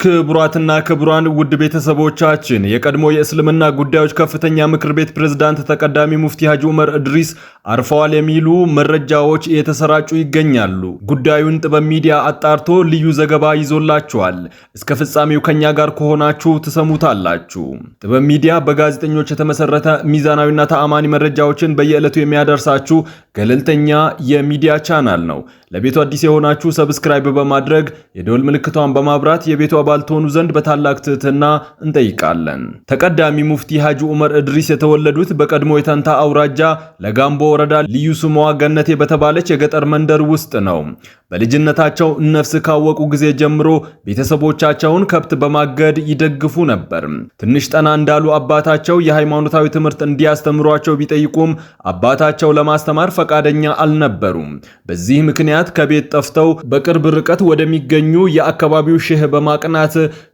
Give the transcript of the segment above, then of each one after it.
ክቡራትና ክቡራን ውድ ቤተሰቦቻችን የቀድሞ የእስልምና ጉዳዮች ከፍተኛ ምክር ቤት ፕሬዝዳንት ተቀዳሚ ሙፍቲ ሐጂ ዑመር እድሪስ አርፈዋል የሚሉ መረጃዎች እየተሰራጩ ይገኛሉ። ጉዳዩን ጥበብ ሚዲያ አጣርቶ ልዩ ዘገባ ይዞላችኋል። እስከ ፍጻሜው ከኛ ጋር ከሆናችሁ ትሰሙታላችሁ። ጥበብ ሚዲያ በጋዜጠኞች የተመሰረተ ሚዛናዊና ተአማኒ መረጃዎችን በየዕለቱ የሚያደርሳችሁ ገለልተኛ የሚዲያ ቻናል ነው። ለቤቱ አዲስ የሆናችሁ ሰብስክራይብ በማድረግ የደወል ምልክቷን በማብራት የቤቱ አባል ትሆኑ ዘንድ በታላቅ ትህትና እንጠይቃለን። ተቀዳሚ ሙፍቲ ሐጂ ዑመር እድሪስ የተወለዱት በቀድሞ የተንታ አውራጃ ለጋምቦ ወረዳ ልዩ ስሟ ገነቴ በተባለች የገጠር መንደር ውስጥ ነው። በልጅነታቸው ነፍስ ካወቁ ጊዜ ጀምሮ ቤተሰቦቻቸውን ከብት በማገድ ይደግፉ ነበር። ትንሽ ጠና እንዳሉ አባታቸው የሃይማኖታዊ ትምህርት እንዲያስተምሯቸው ቢጠይቁም አባታቸው ለማስተማር ፈቃደኛ አልነበሩም። በዚህ ምክንያት ከቤት ጠፍተው በቅርብ ርቀት ወደሚገኙ የአካባቢው ሼህ በማቅናት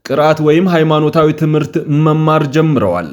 ቅርአት ወይም ሃይማኖታዊ ትምህርት መማር ጀምረዋል።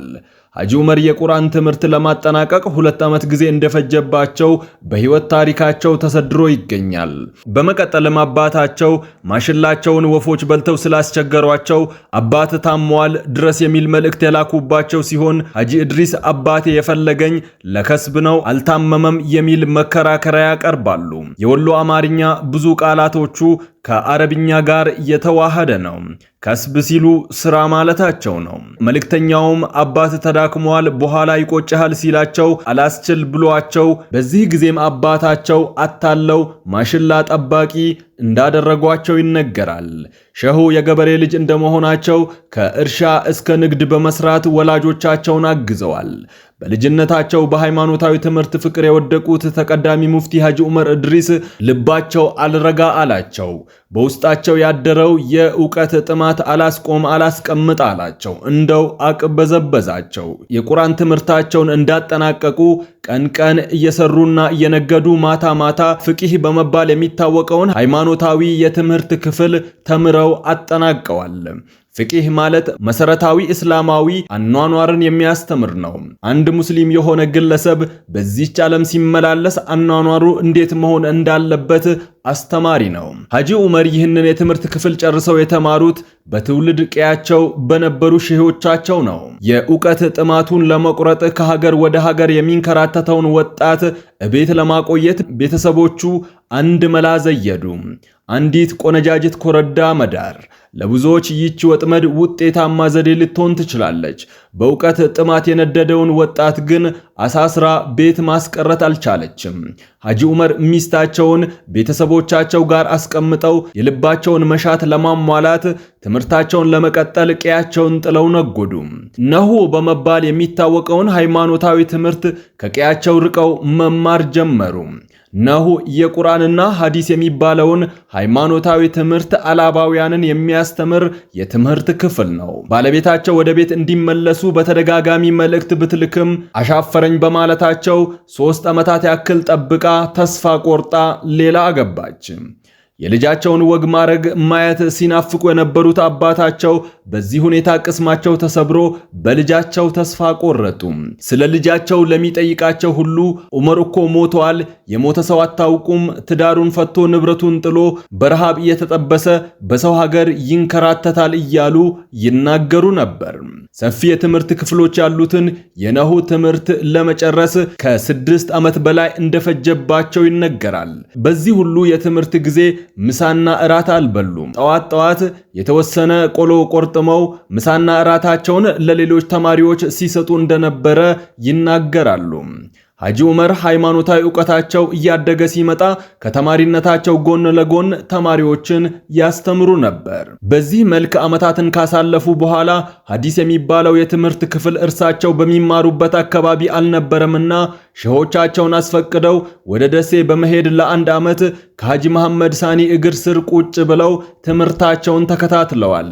ሐጂ ዑመር የቁርአን ትምህርት ለማጠናቀቅ 2 ዓመት ጊዜ እንደፈጀባቸው በህይወት ታሪካቸው ተሰድሮ ይገኛል። በመቀጠልም አባታቸው ማሽላቸውን ወፎች በልተው ስላስቸገሯቸው አባት ታሟል ድረስ የሚል መልእክት የላኩባቸው ሲሆን ሐጂ እድሪስ አባቴ የፈለገኝ ለከስብ ነው አልታመመም የሚል መከራከሪያ ያቀርባሉ። የወሎ አማርኛ ብዙ ቃላቶቹ ከአረብኛ ጋር የተዋሃደ ነው። ከስብ ሲሉ ስራ ማለታቸው ነው። መልእክተኛውም አባት ተዳክሟል በኋላ ይቆጭሃል ሲላቸው አላስችል ብሏቸው በዚህ ጊዜም አባታቸው አታለው ማሽላ ጠባቂ እንዳደረጓቸው ይነገራል። ሸሁ የገበሬ ልጅ እንደመሆናቸው ከእርሻ እስከ ንግድ በመስራት ወላጆቻቸውን አግዘዋል። በልጅነታቸው በሃይማኖታዊ ትምህርት ፍቅር የወደቁት ተቀዳሚ ሙፍቲ ሐጂ ዑመር እድሪስ ልባቸው አልረጋ አላቸው። በውስጣቸው ያደረው የእውቀት ጥማት አላስቆም አላስቀምጥ አላቸው። እንደው አቅበዘበዛቸው። የቁርአን ትምህርታቸውን እንዳጠናቀቁ ቀን ቀን እየሰሩና እየነገዱ ማታ ማታ ፍቂህ በመባል የሚታወቀውን ሃይማኖታዊ የትምህርት ክፍል ተምረው አጠናቀዋል። ፍቂህ ማለት መሰረታዊ እስላማዊ አኗኗርን የሚያስተምር ነው። አንድ ሙስሊም የሆነ ግለሰብ በዚህች ዓለም ሲመላለስ አኗኗሩ እንዴት መሆን እንዳለበት አስተማሪ ነው። ሐጂ ዑመር ይህንን የትምህርት ክፍል ጨርሰው የተማሩት በትውልድ ቀያቸው በነበሩ ሼሆቻቸው ነው። የእውቀት ጥማቱን ለመቁረጥ ከሀገር ወደ ሀገር የሚንከራተተውን ወጣት እቤት ለማቆየት ቤተሰቦቹ አንድ መላ ዘየዱ። አንዲት ቆነጃጅት ኮረዳ መዳር። ለብዙዎች ይህች ወጥመድ ውጤታማ ዘዴ ልትሆን ትችላለች። በእውቀት ጥማት የነደደውን ወጣት ግን አሳስራ ቤት ማስቀረት አልቻለችም። ሐጂ ዑመር ሚስታቸውን ቤተሰቦቻቸው ጋር አስቀምጠው የልባቸውን መሻት ለማሟላት ትምህርታቸውን ለመቀጠል ቀያቸውን ጥለው ነጎዱ። ነሁ በመባል የሚታወቀውን ሃይማኖታዊ ትምህርት ከቀያቸው ርቀው መማር ጀመሩ። ነሁ የቁርአንና ሐዲስ የሚባለውን ሃይማኖታዊ ትምህርት አላባውያንን የሚያስተምር የትምህርት ክፍል ነው። ባለቤታቸው ወደ ቤት እንዲመለሱ በተደጋጋሚ መልእክት ብትልክም አሻፈረኝ በማለታቸው 3 ዓመታት ያክል ጠብቃ ተስፋ ቆርጣ ሌላ አገባች። የልጃቸውን ወግ ማረግ ማየት ሲናፍቁ የነበሩት አባታቸው በዚህ ሁኔታ ቅስማቸው ተሰብሮ በልጃቸው ተስፋ ቆረጡ። ስለ ልጃቸው ለሚጠይቃቸው ሁሉ ዑመር እኮ ሞተዋል፣ የሞተ ሰው አታውቁም፣ ትዳሩን ፈቶ ንብረቱን ጥሎ በረሃብ እየተጠበሰ በሰው ሀገር ይንከራተታል እያሉ ይናገሩ ነበር። ሰፊ የትምህርት ክፍሎች ያሉትን የነሁ ትምህርት ለመጨረስ ከ6 ዓመት በላይ እንደፈጀባቸው ይነገራል። በዚህ ሁሉ የትምህርት ጊዜ ምሳና እራት አልበሉም። ጠዋት የተወሰነ ቆሎ ቆርጥመው ምሳና እራታቸውን ለሌሎች ተማሪዎች ሲሰጡ እንደነበረ ይናገራሉ። ሐጂ ዑመር ሃይማኖታዊ ዕውቀታቸው እያደገ ሲመጣ ከተማሪነታቸው ጎን ለጎን ተማሪዎችን ያስተምሩ ነበር። በዚህ መልክ ዓመታትን ካሳለፉ በኋላ ሐዲስ የሚባለው የትምህርት ክፍል እርሳቸው በሚማሩበት አካባቢ አልነበረምና ሼሆቻቸውን አስፈቅደው ወደ ደሴ በመሄድ ለ1 ዓመት ከሐጂ መሐመድ ሳኒ እግር ስር ቁጭ ብለው ትምህርታቸውን ተከታትለዋል።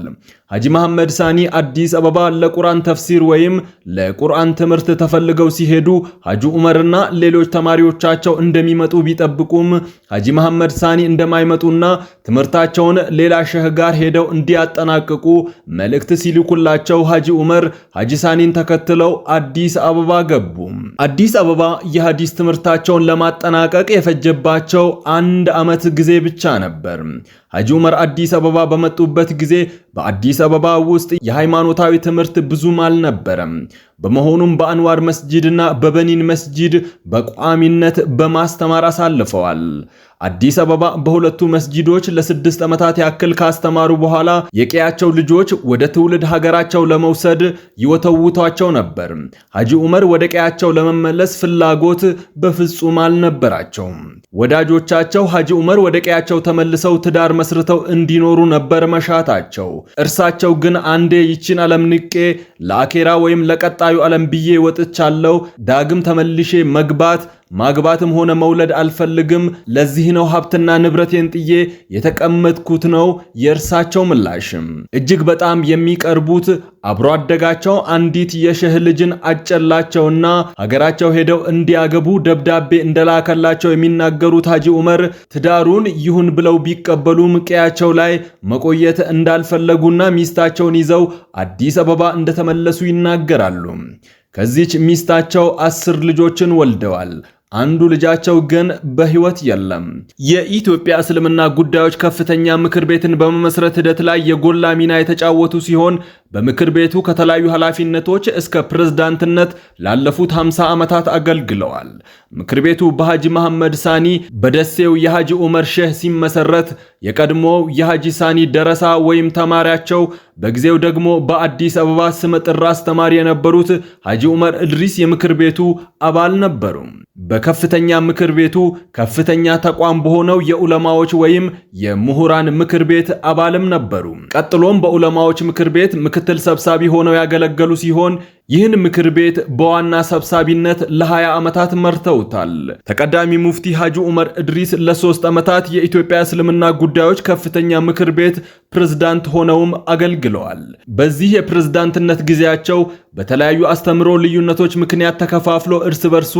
ሐጂ መሐመድ ሳኒ አዲስ አበባ ለቁርአን ተፍሲር ወይም ለቁርአን ትምህርት ተፈልገው ሲሄዱ ሐጂ ዑመርና ሌሎች ተማሪዎቻቸው እንደሚመጡ ቢጠብቁም ሐጂ መሐመድ ሳኒ እንደማይመጡና ትምህርታቸውን ሌላ ሼህ ጋር ሄደው እንዲያጠናቅቁ መልእክት ሲልኩላቸው ሐጂ ዑመር ሐጂ ሳኒን ተከትለው አዲስ አበባ ገቡ። አዲስ አበባ የሐዲስ ትምህርታቸውን ለማጠናቀቅ የፈጀባቸው 1 ዓመት ጊዜ ብቻ ነበር። ሐጂ ዑመር አዲስ አበባ በመጡበት ጊዜ በአዲስ አበባ ውስጥ የሃይማኖታዊ ትምህርት ብዙም አልነበረም። በመሆኑም በአንዋር መስጂድና በበኒን መስጂድ በቋሚነት በማስተማር አሳልፈዋል። አዲስ አበባ በሁለቱ መስጂዶች ለ6 ዓመታት ያክል ካስተማሩ በኋላ የቀያቸው ልጆች ወደ ትውልድ ሀገራቸው ለመውሰድ ይወተውቷቸው ነበር። ሐጂ ዑመር ወደ ቀያቸው ለመመለስ ፍላጎት በፍጹም አልነበራቸውም። ወዳጆቻቸው ሐጂ ዑመር ወደ ቀያቸው ተመልሰው ትዳር መስርተው እንዲኖሩ ነበር መሻታቸው። እርሳቸው ግን አንዴ ይችን ዓለም ንቄ ለአኬራ ወይም ለቀጣዩ ዓለም ብዬ ወጥቻለሁ፣ ዳግም ተመልሼ ማግባትም ሆነ መውለድ አልፈልግም፣ ለዚህ ነው ሀብትና ንብረቴን ጥዬ የተቀመጥኩት ነው የእርሳቸው ምላሽም። እጅግ በጣም የሚቀርቡት አብሮ አደጋቸው አንዲት የሸህ ልጅን አጨላቸውና ሀገራቸው ሄደው እንዲያገቡ ደብዳቤ እንደላከላቸው የሚናገሩት ሐጂ ዑመር ትዳሩን ይሁን ብለው ቢቀበሉም ቀያቸው ላይ መቆየት እንዳልፈለጉና ሚስታቸውን ይዘው አዲስ አበባ እንደተመለሱ ይናገራሉ። ከዚች ሚስታቸው 10 ልጆችን ወልደዋል። አንዱ ልጃቸው ግን በህይወት የለም። የኢትዮጵያ እስልምና ጉዳዮች ከፍተኛ ምክር ቤትን በመመስረት ሂደት ላይ የጎላ ሚና የተጫወቱ ሲሆን በምክር ቤቱ ከተለያዩ ኃላፊነቶች እስከ ፕሬዝዳንትነት ላለፉት 50 ዓመታት አገልግለዋል። ምክር ቤቱ በሐጂ መሐመድ ሳኒ በደሴው የሐጂ ዑመር ሼህ ሲመሰረት የቀድሞው የሐጂ ሳኒ ደረሳ ወይም ተማሪያቸው በጊዜው ደግሞ በአዲስ አበባ ስመጥር አስተማሪ የነበሩት ሐጂ ዑመር እድሪስ የምክር ቤቱ አባል ነበሩ። በከፍተኛ ምክር ቤቱ ከፍተኛ ተቋም በሆነው የዑለማዎች ወይም የምሁራን ምክር ቤት አባልም ነበሩ። ቀጥሎም በዑለማዎች ምክር ቤት ምክትል ሰብሳቢ ሆነው ያገለገሉ ሲሆን ይህን ምክር ቤት በዋና ሰብሳቢነት ለ20 ዓመታት መርተውታል። ተቀዳሚ ሙፍቲ ሐጂ ዑመር እድሪስ ለ3 ዓመታት የኢትዮጵያ እስልምና ጉዳዮች ከፍተኛ ምክር ቤት ፕሬዝዳንት ሆነውም አገልግለዋል። በዚህ የፕሬዝዳንትነት ጊዜያቸው በተለያዩ አስተምሮ ልዩነቶች ምክንያት ተከፋፍሎ እርስ በርሱ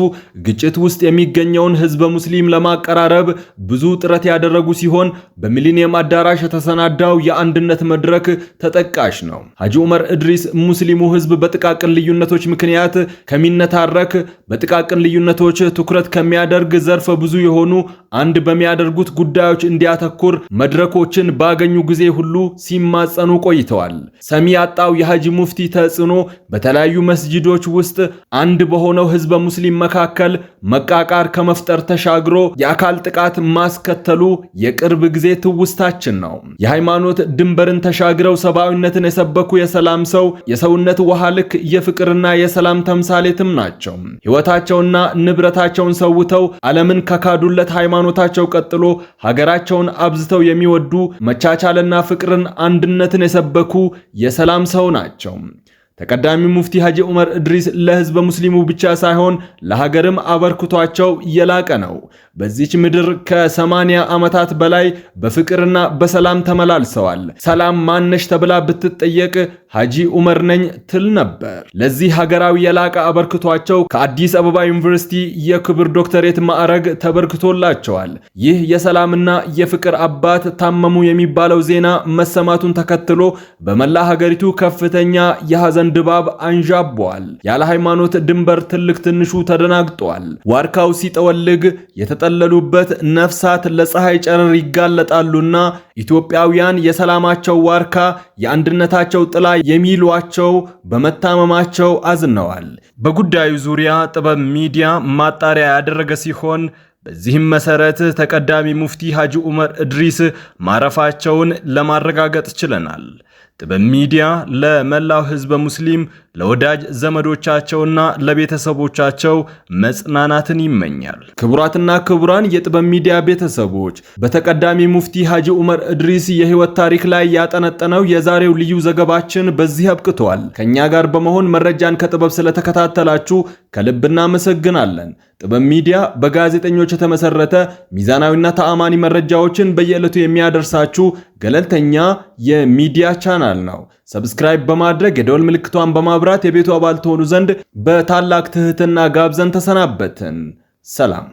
ግጭት ውስጥ የሚገኘውን ህዝበ ሙስሊም ለማቀራረብ ብዙ ጥረት ያደረጉ ሲሆን በሚሊኒየም አዳራሽ የተሰናዳው የአንድነት መድረክ ተጠቃሽ ነው። ሐጂ ዑመር እድሪስ ሙስሊሙ ህዝብ በጥቃቅን ልዩነቶች ምክንያት ከሚነታረክ በጥቃቅን ልዩነቶች ትኩረት ከሚያደርግ ዘርፈ ብዙ የሆኑ አንድ በሚያደርጉት ጉዳዮች እንዲያተኩር መድረኮችን ባገኙ ጊዜ ሁሉ ሲማጸኑ ቆይተዋል። ሰሚ ያጣው የሐጂ ሙፍቲ ተጽዕኖ በተለያዩ መስጂዶች ውስጥ አንድ በሆነው ህዝበ ሙስሊም መካከል መቃቃር ከመፍጠር ተሻግሮ የአካል ጥቃት ማስከተሉ የቅርብ ጊዜ ትውስታችን ነው። የሃይማኖት ድንበርን ተሻግረው ሰብአዊነትን የሰበኩ የሰላም ሰው፣ የሰውነት ውሃ ልክ የፍቅርና የሰላም ተምሳሌትም ናቸው። ሕይወታቸውና ንብረታቸውን ሰውተው ዓለምን ከካዱለት ሃይማኖታቸው ቀጥሎ ሀገራቸውን አብዝተው የሚወዱ መቻቻልና ፍቅርን፣ አንድነትን የሰበኩ የሰላም ሰው ናቸው። ተቀዳሚ ሙፍቲ ሐጂ ዑመር እድሪስ ለህዝበ ሙስሊሙ ብቻ ሳይሆን ለሀገርም አበርክቷቸው የላቀ ነው። በዚች ምድር ከ80 ዓመታት በላይ በፍቅርና በሰላም ተመላልሰዋል። ሰላም ማነሽ ተብላ ብትጠየቅ ሐጂ ዑመር ነኝ ትል ነበር። ለዚህ ሀገራዊ የላቀ አበርክቷቸው ከአዲስ አበባ ዩኒቨርሲቲ የክብር ዶክተሬት ማዕረግ ተበርክቶላቸዋል። ይህ የሰላምና የፍቅር አባት ታመሙ የሚባለው ዜና መሰማቱን ተከትሎ በመላ ሀገሪቱ ከፍተኛ የሐዘን ድባብ አንዣቧል። ያለ ሃይማኖት ድንበር ትልቅ ትንሹ ተደናግጧል። ዋርካው ሲጠወልግ የተጠለሉበት ነፍሳት ለፀሐይ ጨረር ይጋለጣሉና ኢትዮጵያውያን የሰላማቸው ዋርካ የአንድነታቸው ጥላ የሚሏቸው በመታመማቸው አዝነዋል። በጉዳዩ ዙሪያ ጥበብ ሚዲያ ማጣሪያ ያደረገ ሲሆን በዚህም መሰረት ተቀዳሚ ሙፍቲ ሐጂ ዑመር እድሪስ ማረፋቸውን ለማረጋገጥ ችለናል። ጥበብ ሚዲያ ለመላው ህዝበ ሙስሊም ለወዳጅ ዘመዶቻቸውና ለቤተሰቦቻቸው መጽናናትን ይመኛል። ክቡራትና ክቡራን የጥበብ ሚዲያ ቤተሰቦች በተቀዳሚ ሙፍቲ ሐጂ ዑመር እድሪስ የህይወት ታሪክ ላይ ያጠነጠነው የዛሬው ልዩ ዘገባችን በዚህ አብቅቷል። ከኛ ጋር በመሆን መረጃን ከጥበብ ስለተከታተላችሁ ከልብ እናመሰግናለን። ጥበብ ሚዲያ በጋዜጠኞች የተመሰረተ ሚዛናዊና ተአማኒ መረጃዎችን በየዕለቱ የሚያደርሳችሁ ገለልተኛ የሚዲያ ቻናል ነው። ሰብስክራይብ በማድረግ የደወል ምልክቷን በማብራት የቤቱ አባል ትሆኑ ዘንድ በታላቅ ትህትና ጋብዘን ተሰናበትን። ሰላም።